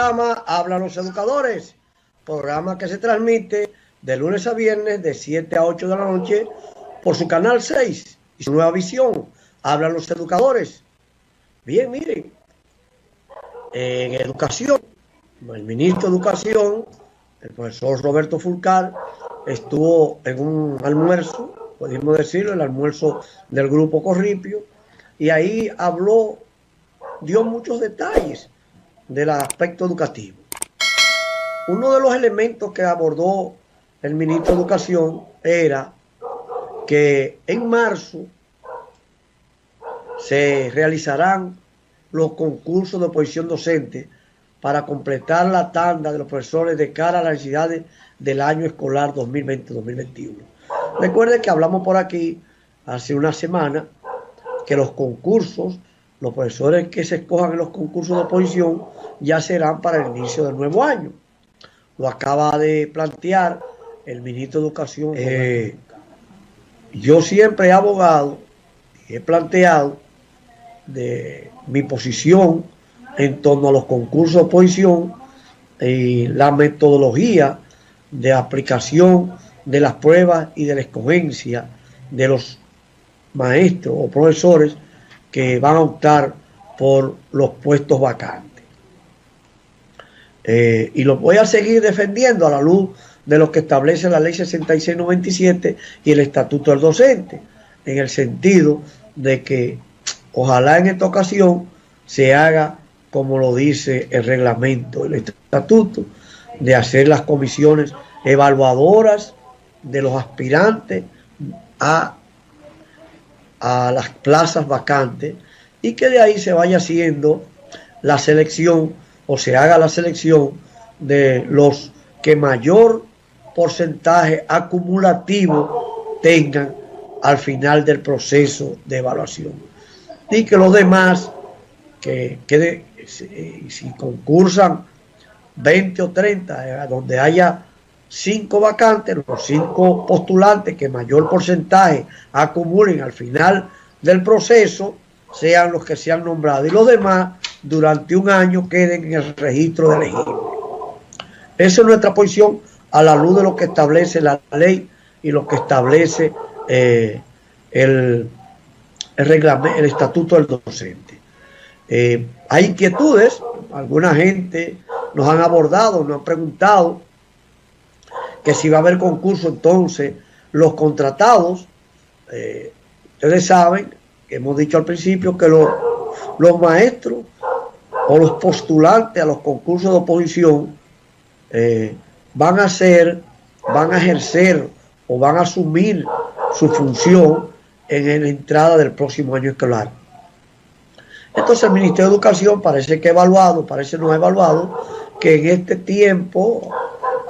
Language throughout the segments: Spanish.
programa Hablan los Educadores, programa que se transmite de lunes a viernes de 7 a 8 de la noche por su canal 6 y su nueva visión, Hablan los Educadores. Bien, miren, en educación, el ministro de Educación, el profesor Roberto Fulcar, estuvo en un almuerzo, podemos decirlo, el almuerzo del Grupo Corripio, y ahí habló, dio muchos detalles del aspecto educativo. Uno de los elementos que abordó el ministro de Educación era que en marzo se realizarán los concursos de oposición docente para completar la tanda de los profesores de cara a las necesidades del año escolar 2020-2021. Recuerden que hablamos por aquí hace una semana que los concursos, los profesores que se escojan en los concursos de oposición ya serán para el inicio del nuevo año. Lo acaba de plantear el ministro de Educación. Yo siempre he abogado y he planteado de mi posición en torno a los concursos de oposición y la metodología de aplicación de las pruebas y de la escogencia de los maestros o profesores que van a optar por los puestos vacantes. Y lo voy a seguir defendiendo a la luz de lo que establece la ley 6697 y el estatuto del docente, en el sentido de que ojalá en esta ocasión se haga como lo dice el reglamento, el estatuto, de hacer las comisiones evaluadoras de los aspirantes a las plazas vacantes y que de ahí se vaya haciendo la selección o se haga la selección de los que mayor porcentaje acumulativo tengan al final del proceso de evaluación. Y que los demás, si concursan 20 o 30, donde haya 5 vacantes, los 5 postulantes que mayor porcentaje acumulen al final del proceso, sean los que sean nombrados, y los demás durante un año queden en el registro de elegibles. Esa es nuestra posición a la luz de lo que establece la ley y lo que establece el reglamento, el estatuto del docente. Hay inquietudes, alguna gente nos han abordado, nos han preguntado que si va a haber concurso, entonces los contratados, ustedes saben, que hemos dicho al principio que los maestros o los postulantes a los concursos de oposición van a ejercer o van a asumir su función en la entrada del próximo año escolar. Entonces el Ministerio de Educación parece no ha evaluado que en este tiempo,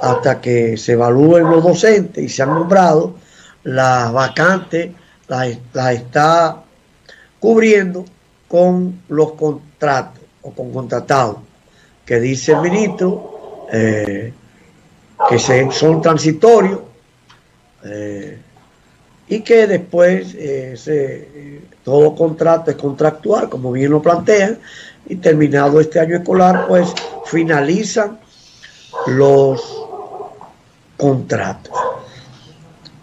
hasta que se evalúen los docentes y se han nombrado, las vacantes las está cubriendo con los contratos o con contratados, que dice el ministro que son transitorios y que después todo contrato es contractual, como bien lo plantean, y terminado este año escolar, pues finalizan los contratos.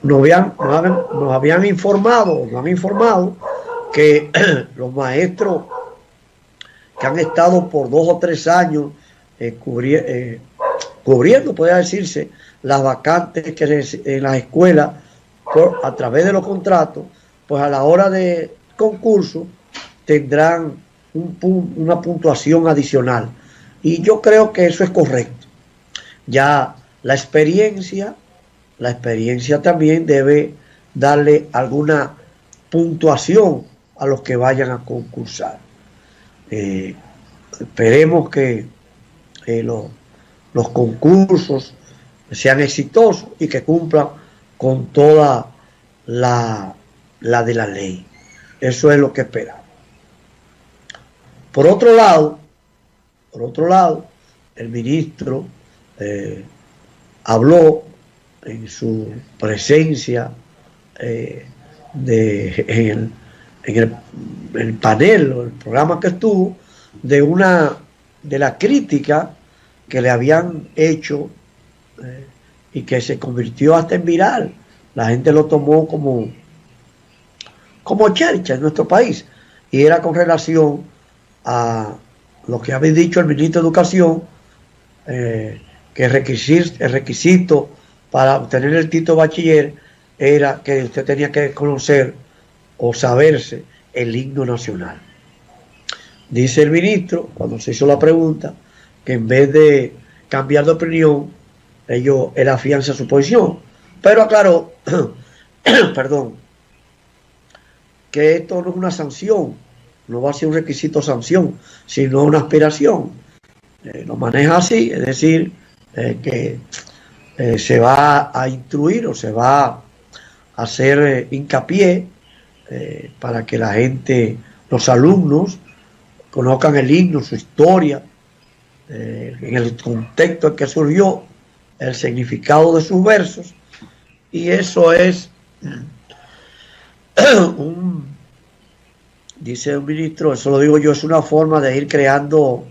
Nos han informado que los maestros que han estado por 2 o 3 años cubriendo, podría decirse, las vacantes que en las escuelas a través de los contratos, pues a la hora de concurso tendrán una puntuación adicional. Y yo creo que eso es correcto. Ya la experiencia también debe darle alguna puntuación a los que vayan a concursar. Esperemos que los concursos sean exitosos y que cumplan con toda la de la ley. Eso es lo que esperamos. Por otro lado, el ministro habló en su presencia en el panel o el programa que estuvo de la crítica que le habían hecho y que se convirtió hasta en viral. La gente lo tomó como chercha en nuestro país, y era con relación a lo que había dicho el ministro de Educación, que el requisito para obtener el título de bachiller era que usted tenía que conocer o saberse el himno nacional. Dice el ministro, cuando se hizo la pregunta, que en vez de cambiar de opinión, él afianza su posición, pero aclaró, perdón, que esto no es una sanción, no va a ser un requisito sanción, sino una aspiración. Lo maneja así, es decir, que se va a instruir o se va a hacer hincapié para que la gente, los alumnos, conozcan el himno, su historia, en el contexto en que surgió, el significado de sus versos, y eso es dice el ministro, eso lo digo yo, es una forma de ir creando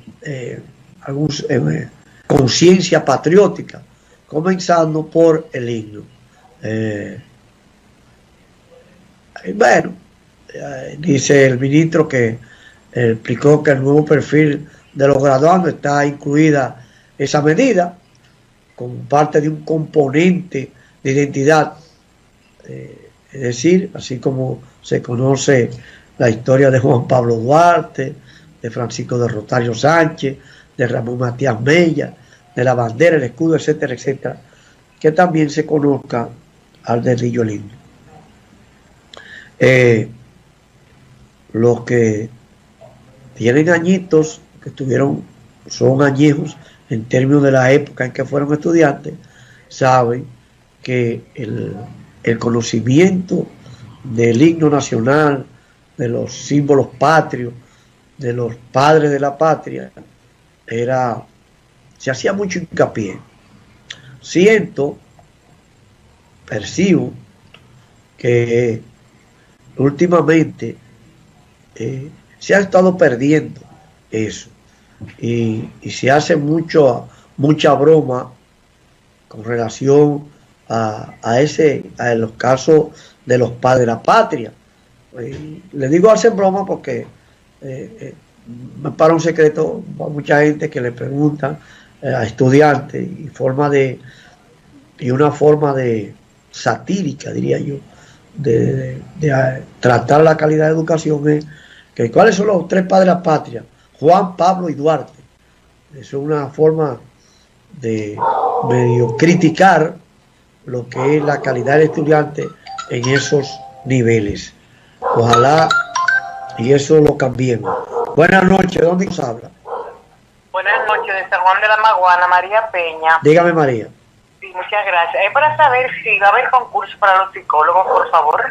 conciencia patriótica, comenzando por el himno. Bueno, dice el ministro que explicó que el nuevo perfil de los graduandos está incluida esa medida como parte de un componente de identidad, es decir, así como se conoce la historia de Juan Pablo Duarte, de Francisco de Rosario Sánchez, de Ramón Matías Mella, de la bandera, el escudo, etcétera, etcétera, que también se conozca al dedillo el himno. Los que tienen añitos, que son añejos en términos de la época en que fueron estudiantes, saben que el conocimiento del himno nacional, de los símbolos patrios, de los padres de la patria, se hacía mucho hincapié. Percibo que últimamente se ha estado perdiendo eso, y se hace mucha broma con relación a los casos de los padres de la patria. Le digo hacen broma porque me para un secreto a mucha gente que le preguntan a estudiantes, y una forma de satírica, diría yo, de tratar la calidad de educación, es que cuáles son los tres padres de la patria: Juan, Pablo y Duarte. Eso es una forma de medio criticar lo que es la calidad del estudiante en esos niveles. Ojalá y eso lo cambiemos. Buenas noches, ¿dónde nos habla? Buenas noches, de San Juan de la Maguana, María Peña. Dígame, María. Sí, muchas gracias. Es para saber si va a haber concurso para los psicólogos, por favor.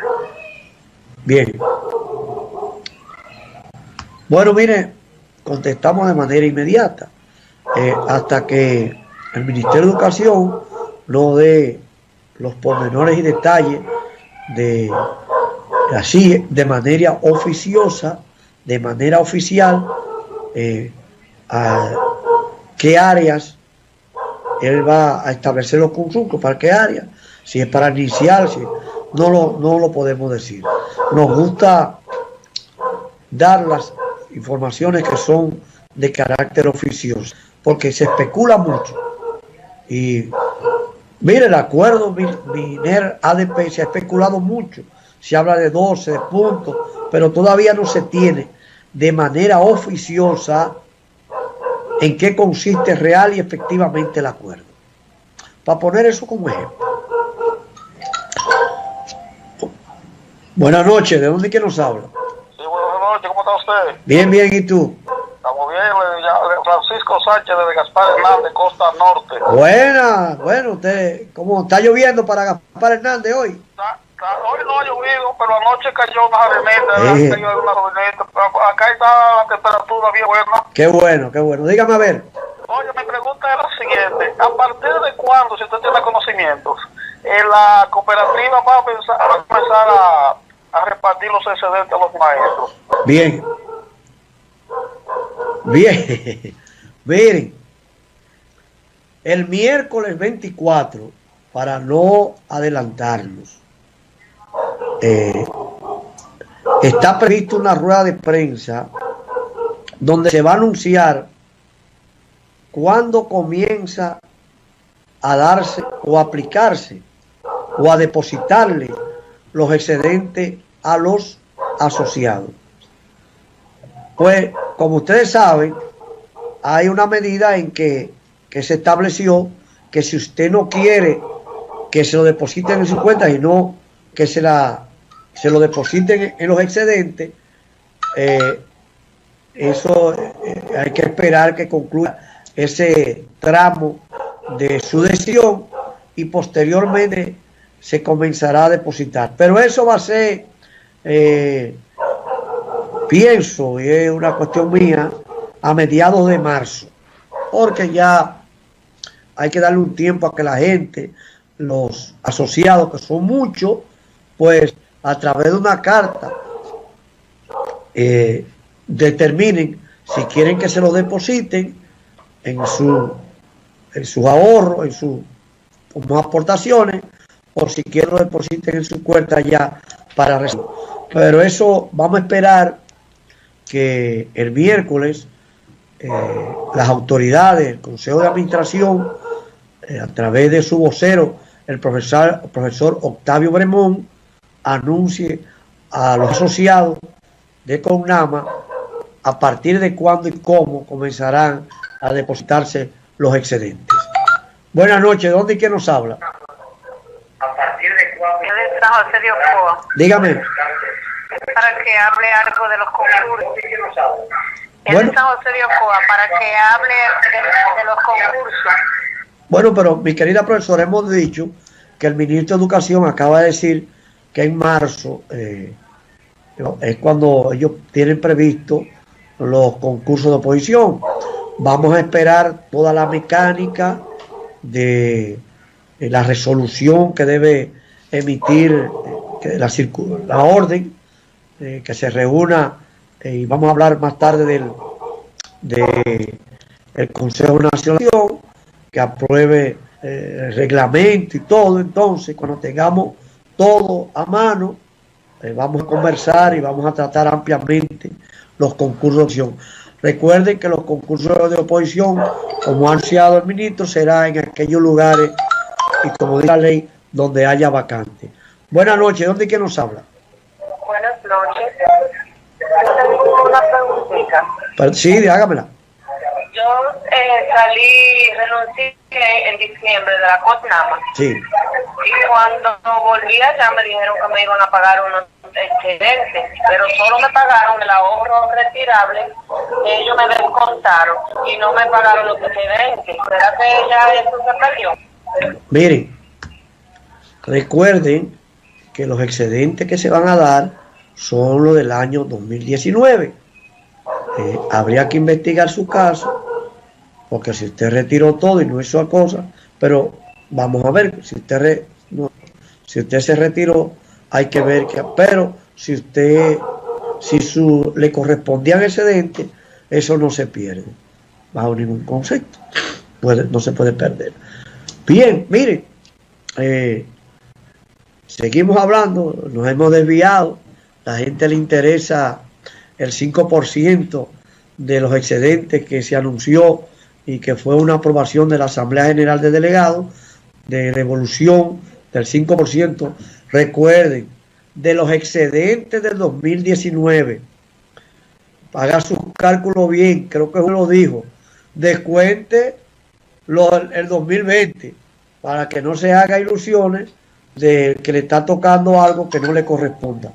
Bien. Bueno, mire, contestamos de manera inmediata, hasta que el Ministerio de Educación nos dé los pormenores y detalles así de manera oficiosa, de manera oficial, a qué áreas él va a establecer los concursos, para qué áreas, si es para iniciar, si no lo podemos decir. Nos gusta dar las informaciones que son de carácter oficioso, porque se especula mucho. Y mire, el acuerdo Miner ADP se ha especulado mucho, se habla de 12 puntos, pero todavía no se tiene de manera oficiosa en qué consiste real y efectivamente el acuerdo. Para poner eso como ejemplo. Buenas noches, ¿de dónde que nos habla? Sí, buenas noches, ¿cómo está usted? Bien, bien, ¿y tú? Estamos bien, Francisco Sánchez de Gaspar Hernández, Costa Norte. Bueno, usted, ¿cómo está lloviendo para Gaspar Hernández hoy? Hoy no ha llovido, pero anoche cayó una arenita, pero acá está la temperatura bien buena. Qué bueno. Dígame a ver. Oye, mi pregunta es la siguiente: ¿a partir de cuándo, si usted tiene conocimientos, la cooperativa va a empezar a repartir los excedentes a los maestros? Bien. Miren, El miércoles 24, para no adelantarnos, está prevista una rueda de prensa donde se va a anunciar cuándo comienza a darse o aplicarse o a depositarle los excedentes a los asociados. Pues, como ustedes saben, hay una medida en que se estableció que si usted no quiere que se lo depositen en su cuenta y no que se lo depositen en los excedentes, eso hay que esperar que concluya ese tramo de su decisión y posteriormente se comenzará a depositar. Pero eso va a ser, pienso, y es una cuestión mía, a mediados de marzo, porque ya hay que darle un tiempo a que la gente, los asociados, que son muchos, pues a través de una carta determinen si quieren que se lo depositen en su ahorro, como aportaciones, o si quieren lo depositen en su cuenta ya para recibir. Pero eso vamos a esperar que el miércoles las autoridades, el Consejo de Administración, a través de su vocero, el profesor Octavio Bremón, anuncie a los asociados de CONAMA a partir de cuándo y cómo comenzarán a depositarse los excedentes. Buenas noches, ¿dónde y quién nos habla? A partir de cuándo. Yo de San José de Ocoa. Dígame. Para que hable algo de los concursos. Bueno, de San José de Ocoa, para que hable de los concursos. Bueno, pero mi querida profesora, hemos dicho que el ministro de Educación acaba de decir que en marzo es cuando ellos tienen previsto los concursos de oposición. Vamos a esperar toda la mecánica de la resolución que debe emitir la orden, que se reúna, y vamos a hablar más tarde del Consejo Nacional, que apruebe el reglamento y todo. Entonces, cuando tengamos todo a mano, vamos a conversar y vamos a tratar ampliamente los concursos de oposición. Recuerden que los concursos de oposición, como ha anunciado el ministro, será en aquellos lugares y como dice la ley, donde haya vacante. Buenas noches, ¿dónde y quién nos habla? Buenas noches. Yo tengo una preguntita. Sí, hágamela. Yo renuncié en diciembre de la CONAMA. Sí. Y cuando volví allá me dijeron que me iban a pagar unos excedentes, pero solo me pagaron el ahorro retirable que ellos me descontaron y no me pagaron los excedentes. ¿Será que ya eso se perdió? Miren, recuerden que los excedentes que se van a dar son los del año 2019. Habría que investigar su caso, porque si usted retiró todo y no hizo cosa, pero vamos a ver, si usted se retiró, hay que ver que, pero si le correspondían excedentes, eso no se pierde bajo ningún concepto, no se puede perder. Bien, miren, seguimos hablando, nos hemos desviado, la gente le interesa el 5% de los excedentes que se anunció y que fue una aprobación de la Asamblea General de Delegados de devolución del 5%. Recuerden, de los excedentes del 2019, haga sus cálculos bien, creo que lo dijo, descuente el 2020 para que no se haga ilusiones de que le está tocando algo que no le corresponda.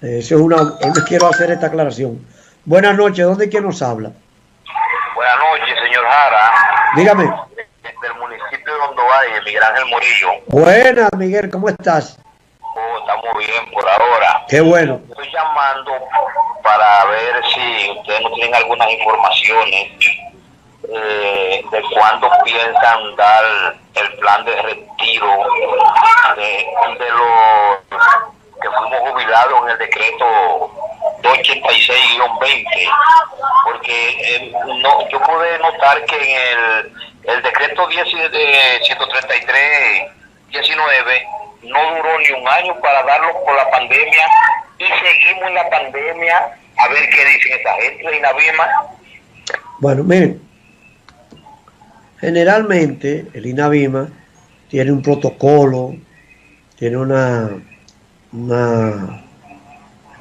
Eso es quiero hacer esta aclaración. Buenas noches, ¿dónde y quién nos habla? Buenas noches, señor Jara. Dígame. Del municipio de Hondovalle, Miguel Ángel Murillo. Buenas, Miguel, ¿cómo estás? Estamos bien por ahora. Qué bueno. Estoy llamando para ver si ustedes no tienen algunas informaciones de cuándo piensan dar el plan de retiro de los que fuimos jubilados en el decreto de 286-20, porque no, yo pude notar que en el decreto 133-19 no duró ni un año para darlo por la pandemia y seguimos en la pandemia. A ver qué dicen esta gente de INAVIMA. Bueno, miren, generalmente el INAVIMA tiene un protocolo, tiene una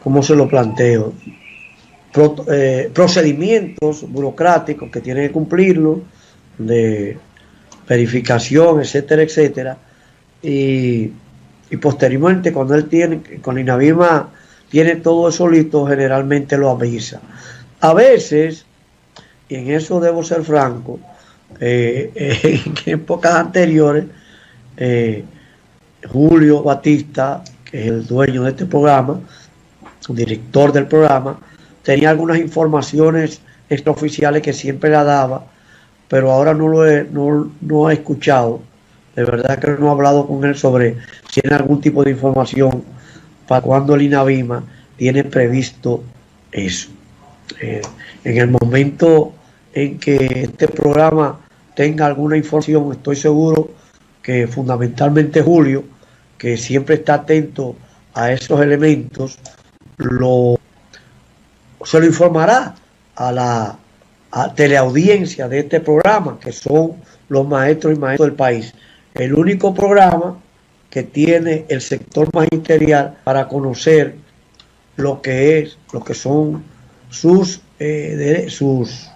¿cómo se lo planteo? Procedimientos burocráticos que tiene que cumplirlo, de verificación, etcétera, etcétera. Y posteriormente, cuando él tiene, con INAVIMA tiene todo eso listo, generalmente lo avisa. A veces, y en eso debo ser franco, en épocas anteriores, Julio Batista, que es el dueño de este programa, director del programa, tenía algunas informaciones extraoficiales que siempre la daba, pero ahora no he escuchado. De verdad que no he hablado con él sobre si tiene algún tipo de información para cuando el INAVIMA tiene previsto eso. En el momento en que este programa tenga alguna información, estoy seguro que fundamentalmente Julio, que siempre está atento a esos elementos, se lo informará a la teleaudiencia de este programa, que son los maestros y maestros del país. El único programa que tiene el sector magisterial para conocer lo que son sus derechos,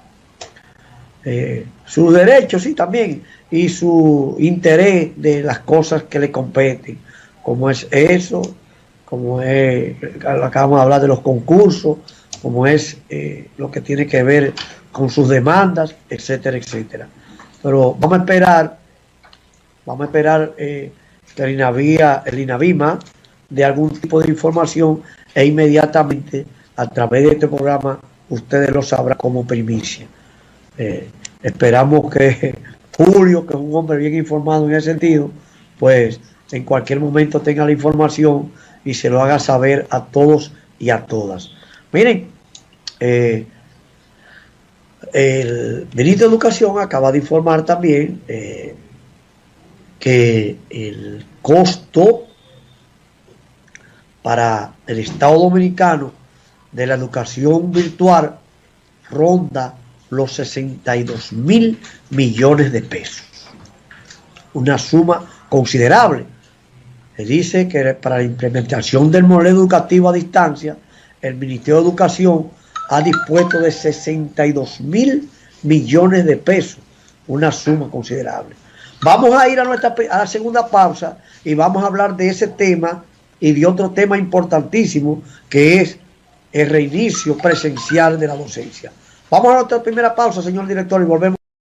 sí, también, y su interés de las cosas que le competen, como es eso, como es, acabamos de hablar de los concursos, como es lo que tiene que ver con sus demandas, etcétera, etcétera. Pero vamos a esperar que el INAVIMA dé algún tipo de información e inmediatamente a través de este programa ustedes lo sabrán como primicia. Esperamos que Julio, que es un hombre bien informado en ese sentido, pues en cualquier momento tenga la información y se lo haga saber a todos y a todas. Miren, el ministro de Educación acaba de informar también que el costo para el Estado Dominicano de la educación virtual ronda los 62.000 millones de pesos. Una suma considerable. Se dice que para la implementación del modelo educativo a distancia, el Ministerio de Educación ha dispuesto de 62.000 millones de pesos. Una suma considerable. Vamos a ir a la segunda pausa y vamos a hablar de ese tema y de otro tema importantísimo, que es el reinicio presencial de la docencia. Vamos a nuestra primera pausa, señor director, y volvemos.